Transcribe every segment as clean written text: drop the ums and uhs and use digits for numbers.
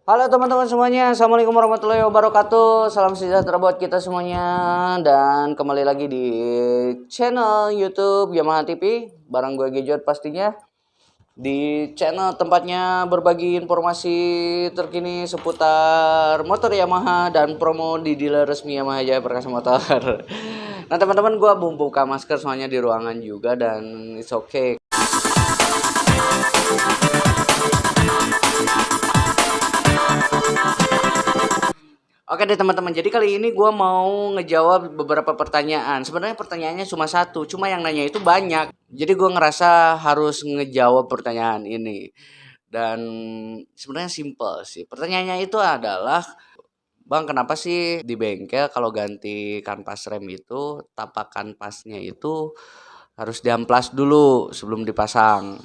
Halo teman-teman semuanya, Assalamualaikum warahmatullahi wabarakatuh. Salam sejahtera buat kita semuanya. Dan kembali lagi di channel YouTube Yamaha TV. Bareng gue Gejot pastinya. Di channel tempatnya berbagi informasi terkini seputar motor Yamaha dan promo di dealer resmi Yamaha Jaya Perkasa Motor. Nah teman-teman, gue buka masker soalnya di ruangan juga dan it's okay. Oke deh teman-teman, jadi kali ini gue mau ngejawab beberapa pertanyaan. Sebenarnya pertanyaannya cuma satu, cuma yang nanya itu banyak. Jadi gue ngerasa harus ngejawab pertanyaan ini. Dan sebenarnya simple sih. Pertanyaannya itu adalah, Bang, kenapa sih di bengkel kalau ganti kanvas rem itu tapak kanvasnya itu harus diamplas dulu sebelum dipasang?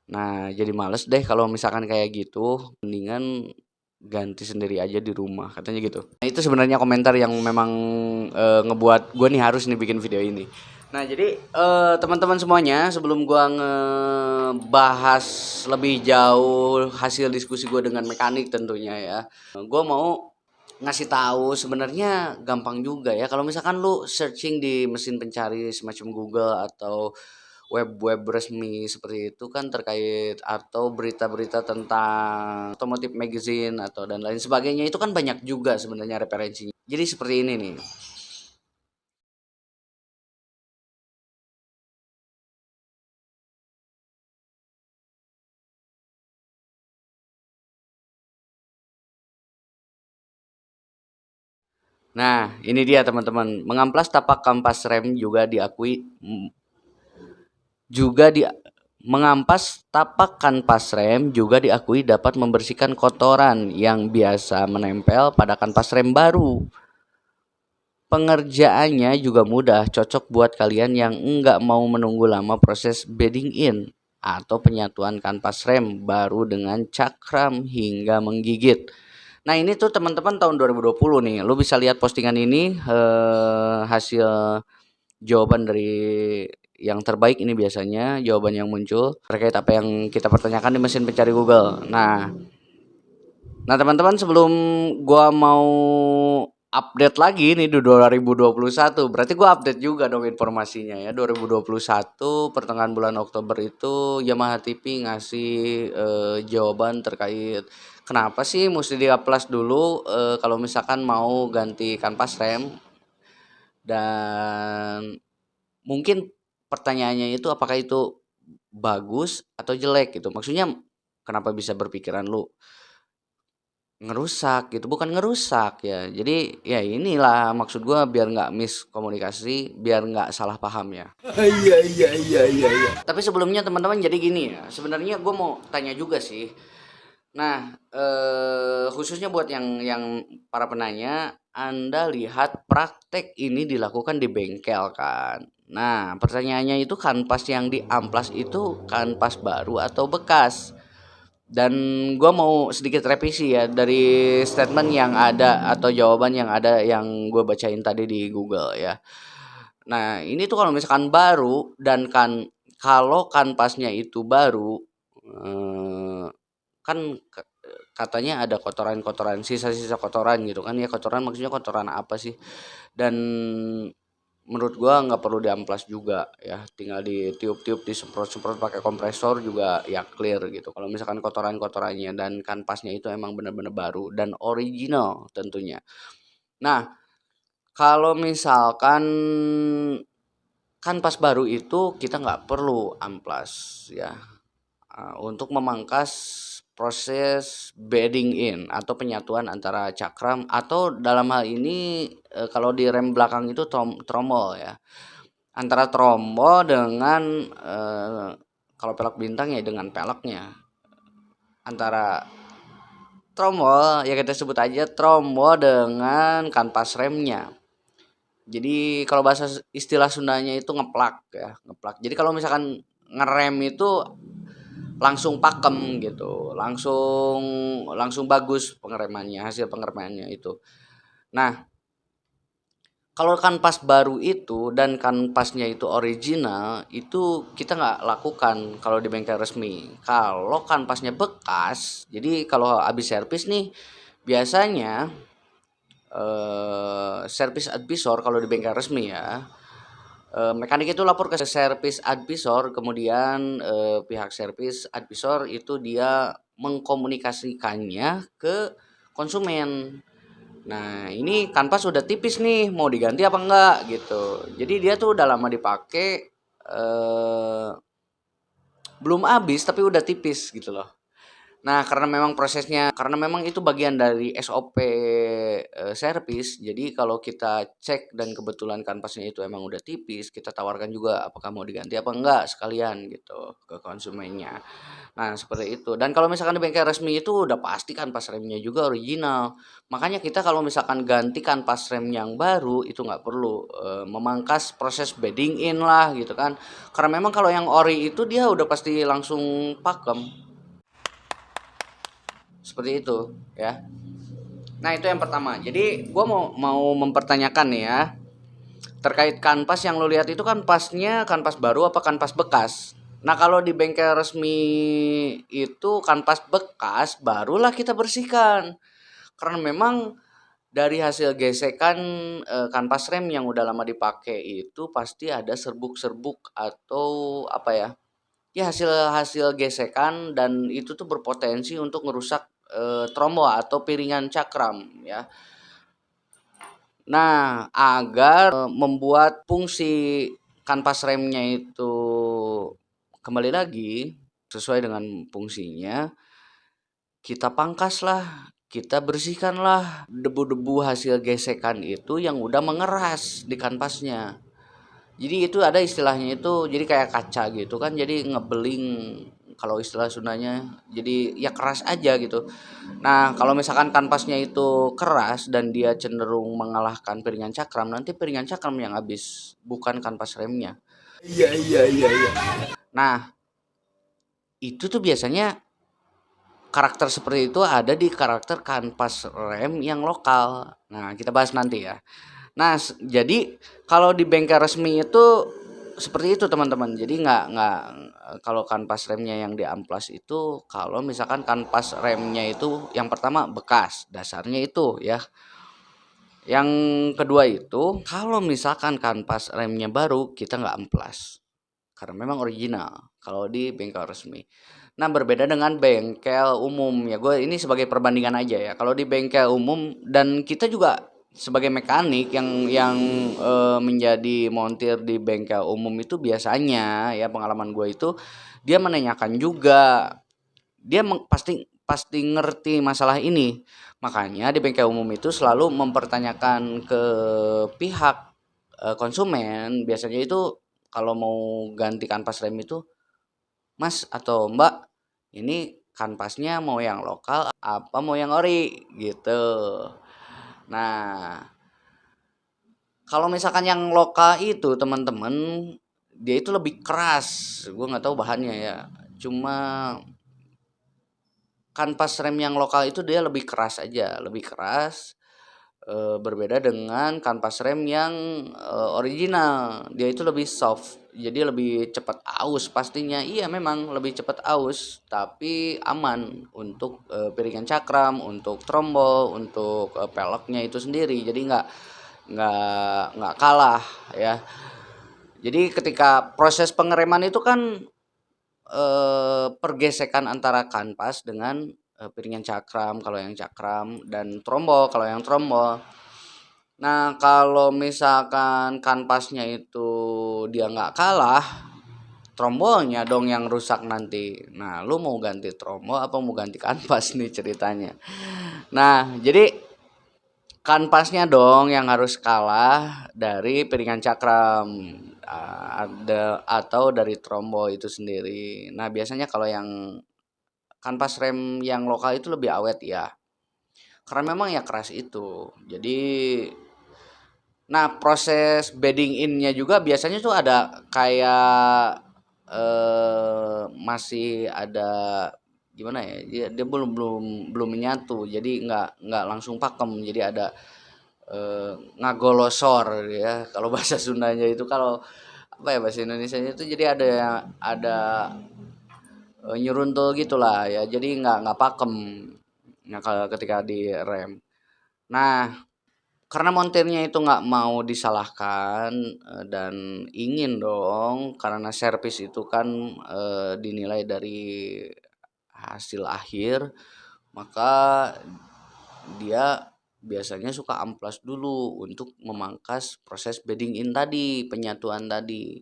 Nah, jadi males deh kalau misalkan kayak gitu, mendingan ganti sendiri aja di rumah, katanya gitu. Nah, itu sebenarnya komentar yang memang ngebuat gue nih harus nih bikin video ini. Nah, jadi teman-teman semuanya, sebelum gue ngebahas lebih jauh hasil diskusi gue dengan mekanik tentunya ya, gue mau ngasih tahu sebenarnya gampang juga ya kalau misalkan lu searching di mesin pencari semacam Google atau web-web resmi seperti itu kan terkait atau berita-berita tentang otomotif magazine atau dan lain sebagainya itu kan banyak juga sebenarnya referensinya. Jadi seperti ini nih. Nah, ini dia teman-teman. Mengamplas tapak kampas rem juga di mengampas tapak kanvas rem juga diakui dapat membersihkan kotoran yang biasa menempel pada kanvas rem baru. Pengerjaannya juga mudah, cocok buat kalian yang enggak mau menunggu lama proses bedding in atau penyatuan kanvas rem baru dengan cakram hingga menggigit. Nah, ini tuh teman-teman tahun 2020 nih. Lu bisa lihat postingan ini hasil jawaban dari yang terbaik ini biasanya jawaban yang muncul terkait apa yang kita pertanyakan di mesin pencari Google. Nah teman-teman, sebelum gua mau update lagi nih di 2021, berarti gua update juga dong informasinya ya. 2021 pertengahan bulan Oktober itu Yamaha TV ngasih jawaban terkait kenapa sih mesti diaplas dulu kalau misalkan mau ganti kanvas rem. Dan mungkin pertanyaannya itu apakah itu bagus atau jelek gitu. Maksudnya kenapa bisa berpikiran lu ngerusak gitu, bukan ngerusak ya. Jadi ya inilah maksud gua biar nggak miskomunikasi, biar nggak salah paham ya. Iya. Tapi sebelumnya teman-teman jadi gini ya, sebenarnya gue mau tanya juga sih. Nah, khususnya buat yang para penanya, Anda lihat praktek ini dilakukan di bengkel kan? Nah, pertanyaannya itu kanvas yang diamplas itu kanvas baru atau bekas? Dan gue mau sedikit revisi ya dari statement yang ada atau jawaban yang ada yang gue bacain tadi di Google ya. Nah, ini tuh kalau misalkan baru dan kan kalau kanvasnya itu baru, eh, kan katanya ada kotoran-kotoran, sisa-sisa kotoran gitu kan ya. Kotoran maksudnya kotoran apa sih? Dan menurut gua nggak perlu diamplas juga ya, tinggal ditiup-tiup, disemprot-semprot pakai kompresor juga ya clear gitu. Kalau misalkan kotoran-kotorannya dan kanvasnya itu emang benar-benar baru dan original tentunya. Nah, kalau misalkan kanvas baru itu kita nggak perlu amplas ya. Untuk memangkas proses bedding in atau penyatuan antara cakram atau dalam hal ini kalau di rem belakang itu tromol ya, antara tromol dengan kalau pelek bintang ya dengan peleknya, antara tromol ya kita sebut aja tromol dengan kanvas remnya. Jadi kalau bahasa istilah Sundanya itu ngeplak ya, ngeplak. Jadi kalau misalkan ngerem itu langsung pakem gitu, langsung langsung bagus pengeremannya, hasil pengeremannya itu. Nah, Kalau kanvas baru itu dan kanvasnya itu original, itu kita nggak lakukan kalau di bengkel resmi. Kalau kanvasnya bekas, jadi kalau habis servis nih, biasanya servis advisor kalau di bengkel resmi ya, mekanik itu lapor ke servis advisor, kemudian pihak servis advisor itu dia mengkomunikasikannya ke konsumen. Nah, ini kanvas udah tipis nih, mau diganti apa enggak gitu. Jadi dia tuh udah lama dipakai, belum habis tapi udah tipis gitu loh. Nah, karena memang itu bagian dari SOP servis. Jadi kalau kita cek dan kebetulan kanvasnya itu emang udah tipis, kita tawarkan juga apakah mau diganti apa enggak sekalian gitu ke konsumennya. Nah, seperti itu. Dan kalau misalkan di bengkel resmi itu udah pasti kanvas remnya juga original. Makanya kita kalau misalkan ganti kanvas rem yang baru itu nggak perlu memangkas proses bedding in lah gitu kan. Karena memang kalau yang ori itu dia udah pasti langsung pakem. Seperti itu ya. Nah, itu yang pertama. Jadi gua mau mempertanyakan nih ya. Terkait kanvas yang lo lihat itu kanvasnya kanvas baru apa kanvas bekas? Nah, kalau di bengkel resmi itu kanvas bekas barulah kita bersihkan. Karena memang dari hasil gesekan kanvas rem yang udah lama dipakai itu pasti ada serbuk-serbuk atau apa ya? Ya hasil-hasil gesekan dan itu tuh berpotensi untuk ngerusak trombo atau piringan cakram ya. Nah, agar membuat fungsi kanvas remnya itu kembali lagi sesuai dengan fungsinya, kita pangkaslah, kita bersihkanlah debu-debu hasil gesekan itu yang udah mengeras di kanvasnya. Jadi itu ada istilahnya itu jadi kayak kaca gitu kan, jadi ngebeling kalau istilah Sundanya, jadi ya keras aja gitu. Nah, kalau misalkan kanvasnya itu keras dan dia cenderung mengalahkan piringan cakram, nanti piringan cakram yang habis, bukan kanvas remnya. Iya, iya, iya, iya. Nah, itu tuh biasanya karakter seperti itu ada di karakter kanvas rem yang lokal. Nah, kita bahas nanti ya. Nah, jadi kalau di bengkel resmi itu seperti itu teman-teman. Jadi nggak kalau kanvas remnya yang diamplas itu kalau misalkan kanvas remnya itu yang pertama bekas, dasarnya itu ya. Yang kedua itu kalau misalkan kanvas remnya baru kita nggak amplas karena memang original kalau di bengkel resmi. Nah, berbeda dengan bengkel umum ya, gue ini sebagai perbandingan aja ya. Kalau di bengkel umum dan kita juga sebagai mekanik yang menjadi montir di bengkel umum itu biasanya ya pengalaman gue itu dia menanyakan juga, dia pasti pasti ngerti masalah ini. Makanya di bengkel umum itu selalu mempertanyakan ke pihak konsumen biasanya itu kalau mau ganti kanvas rem itu, Mas atau Mbak, ini kanvasnya mau yang lokal apa mau yang ori gitu. Nah, kalau misalkan yang lokal itu teman-teman dia itu lebih keras. Gue nggak tahu bahannya ya. Cuma kanvas rem yang lokal itu dia lebih keras aja, lebih keras. Berbeda dengan kanvas rem yang original, dia itu lebih soft, jadi lebih cepat aus pastinya. Iya memang lebih cepat aus, tapi aman untuk piringan cakram, untuk trombo, untuk peleknya itu sendiri. Jadi nggak kalah ya. Jadi ketika proses pengereman itu kan pergesekan antara kanvas dengan piringan cakram kalau yang cakram dan trombo kalau yang trombo. Nah, kalau misalkan kanvasnya itu dia nggak kalah, trombonya dong yang rusak nanti. Nah, lu mau ganti trombo apa mau ganti kanvas nih ceritanya. Nah, jadi kanvasnya dong yang harus kalah dari piringan cakram ada atau dari trombo itu sendiri. Nah, biasanya kalau yang kanvas rem yang lokal itu lebih awet ya. Karena memang ya keras itu. Jadi nah, proses bedding in-nya juga biasanya tuh ada kayak masih ada gimana ya? Dia belum belum belum menyatu. Jadi nggak langsung pakem. Jadi ada ngagolosor ya kalau bahasa Sundanya itu. Kalau apa ya bahasa Indonesianya itu, jadi ada nyeruntul gitulah ya, jadi nggak pakem nah kalau ketika di rem. Nah, karena montirnya itu nggak mau disalahkan, dan ingin dong, karena servis itu kan dinilai dari hasil akhir, maka dia biasanya suka amplas dulu untuk memangkas proses bedding in tadi, penyatuan tadi.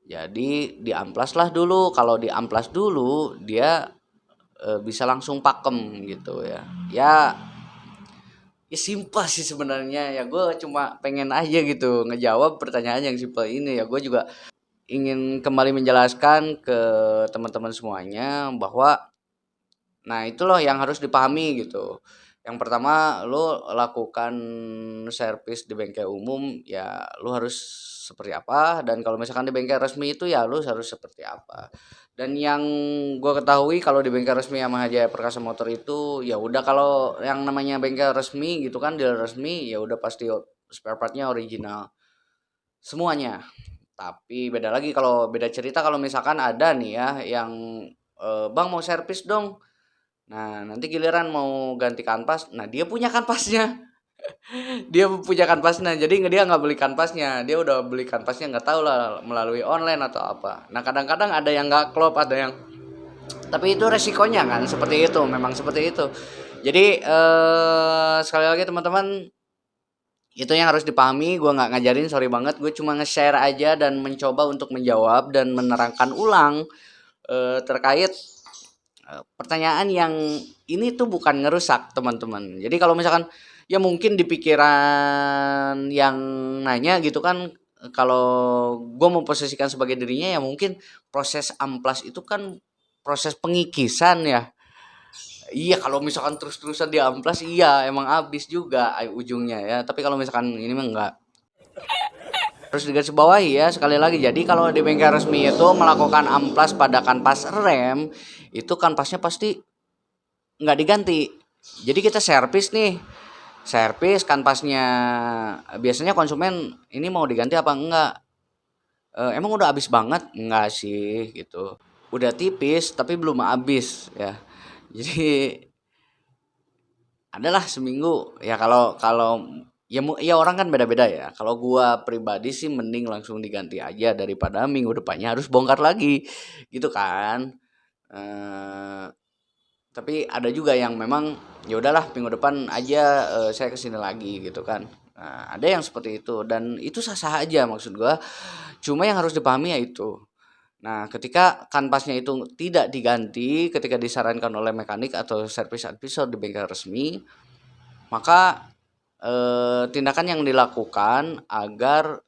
Jadi diamplas lah dulu, kalau diamplas dulu dia bisa langsung pakem gitu ya. Ya simpel sih sebenarnya ya, gue cuma pengen aja gitu ngejawab pertanyaan yang simpel ini ya. Gue juga ingin kembali menjelaskan ke teman-teman semuanya bahwa nah itu loh yang harus dipahami gitu. Yang pertama, lu lakukan servis di bengkel umum ya lu harus seperti apa, dan kalau misalkan di bengkel resmi itu ya lu harus seperti apa. Dan yang gue ketahui kalau di bengkel resmi Yamaha Jaya Perkasa Motor itu ya udah, kalau yang namanya bengkel resmi gitu kan, dealer resmi, ya udah pasti spare partnya original semuanya. Tapi beda lagi, kalau beda cerita kalau misalkan ada nih ya yang bang mau servis dong. Nah, nanti giliran mau ganti kanvas, nah dia punya kanvasnya. Dia punya kanvasnya, jadi dia nggak beli kanvasnya, dia udah beli kanvasnya nggak tahu lah melalui online atau apa. Nah, kadang-kadang ada yang nggak klop, ada yang, tapi itu resikonya kan seperti itu, memang seperti itu. Jadi sekali lagi teman-teman, itu yang harus dipahami. Gue nggak ngajarin, sorry banget, gue cuma nge-share aja dan mencoba untuk menjawab dan menerangkan ulang terkait pertanyaan yang ini tuh bukan ngerusak teman-teman. Jadi kalau misalkan ya mungkin di pikiran yang nanya gitu kan, kalau gue memposisikan sebagai dirinya ya mungkin proses amplas itu kan proses pengikisan ya. Iya, kalau misalkan terus-terusan di amplas iya emang habis juga ujungnya ya. Tapi kalau misalkan ini mah enggak. Terus digaris bawahi ya sekali lagi. Jadi kalau di bengkel resmi itu melakukan amplas pada kanvas rem, itu kanvasnya pasti nggak diganti. Jadi kita servis nih, servis kanvasnya, biasanya konsumen ini mau diganti apa enggak? Emang udah habis banget? Enggak sih gitu. Udah tipis tapi belum habis ya. Jadi adalah seminggu ya. Kalau kalau ya ya orang kan beda-beda ya. Kalau gua pribadi sih mending langsung diganti aja daripada minggu depannya harus bongkar lagi gitu kan. Eh, tapi ada juga yang memang ya udahlah minggu depan aja saya kesini lagi gitu kan. Nah, ada yang seperti itu dan itu sah-sah aja maksud gua. Cuma yang harus dipahami ya itu. Nah, ketika kanvasnya itu tidak diganti ketika disarankan oleh mekanik atau servis advisor di bengkel resmi, maka tindakan yang dilakukan agar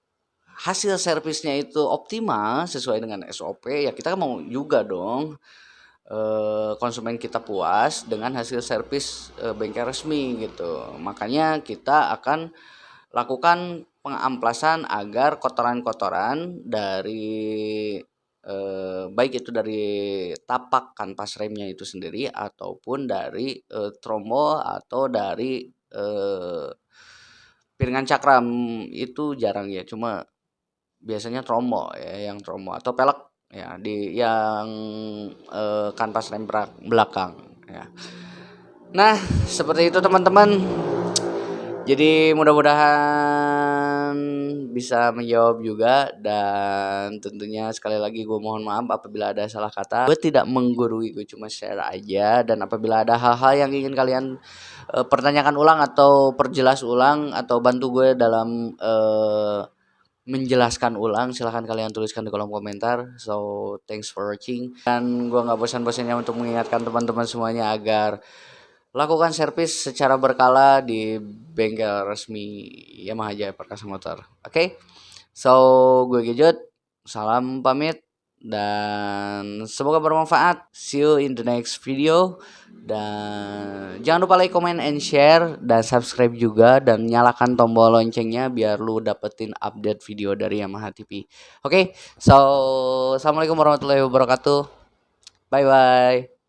hasil servisnya itu optimal sesuai dengan SOP, ya kita mau juga dong konsumen kita puas dengan hasil servis bengkel resmi gitu. Makanya kita akan lakukan pengamplasan agar kotoran-kotoran dari baik itu dari tapak kanvas remnya itu sendiri ataupun dari tromol atau dari piringan cakram, itu jarang ya, cuma biasanya tromol ya, yang tromol atau pelek ya di yang kanvas rem belakang ya. Nah, seperti itu teman-teman. Jadi mudah-mudahan bisa menjawab juga, dan tentunya sekali lagi gue mohon maaf apabila ada salah kata. Gue tidak menggurui, gue cuma share aja, dan apabila ada hal-hal yang ingin kalian pertanyakan ulang atau perjelas ulang atau bantu gue dalam menjelaskan ulang, silahkan kalian tuliskan di kolom komentar. So thanks for watching, dan gue nggak bosan-bosannya untuk mengingatkan teman-teman semuanya agar lakukan servis secara berkala di bengkel resmi Yamaha Jaya Perkasa Motor. Oke, so gue Gejot, salam pamit dan semoga bermanfaat. See you in the next video, dan jangan lupa like, comment, and share, dan subscribe juga, dan nyalakan tombol loncengnya biar lu dapetin update video dari Yamaha TV. Oke, so assalamualaikum warahmatullahi wabarakatuh. Bye bye.